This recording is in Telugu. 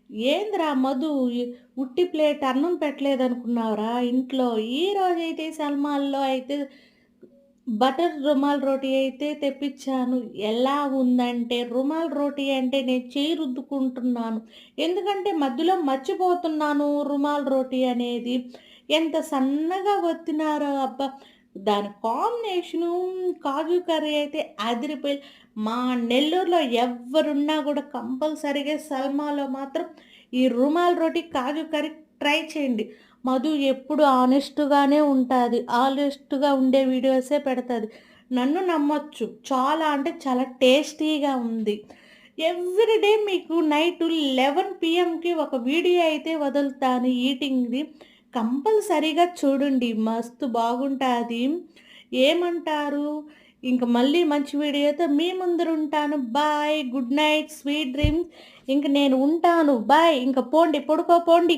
ఏందిరా మధు ఉట్టి ప్లేట్ అన్నం పెట్టలేదనుకున్నావురా ఇంట్లో? ఈరోజైతే సల్మాన్‌లో అయితే బటర్ రుమాల్ రోటీ అయితే తెప్పిచ్చాను. ఎలా ఉందంటే, రుమాల్ రోటీ అంటే నేను చెయ్యి రుద్దుకుంటున్నాను. ఎందుకంటే మధ్యలో మర్చిపోతున్నాను రుమాల్ రోటీ అనేది. ఎంత సన్నగా వత్తినారో అబ్బా! దాని కాంబినేషను కాజు కర్రీ అయితే అదిరిపోయి మా నెల్లూరులో ఎవ్వరున్నా గూడా కంపల్సరీగా సల్మాలో మాత్రం ఈ రుమాల్ రోటీ, కాజు కర్రీ ట్రై చేయండి. మధు ఎప్పుడు ఆనెస్ట్‌గానే ఉంటాది. ఆనెస్ట్‌గా ఉండే వీడియోసే పెడతది. నన్ను నమ్మొచ్చు. చాలా అంటే చాలా టేస్టీగా ఉంది. ఎవ్రీడే మీకు నైటు 11 పీఎంకి ఒక వీడియో అయితే వదులుతాను ఈటింగ్‌ది. కంపల్సరీగా చూడండి. మస్తు బాగుంటాది. ఏమంటారు? ఇంక మళ్ళీ మంచి వీడియోతో మీ ముందరుంటాను. Bye. Good night. Sweet dreams. ఇంక నేను ఉంటాను. బాయ్. ఇంక పోండి. పడుకో పోండి.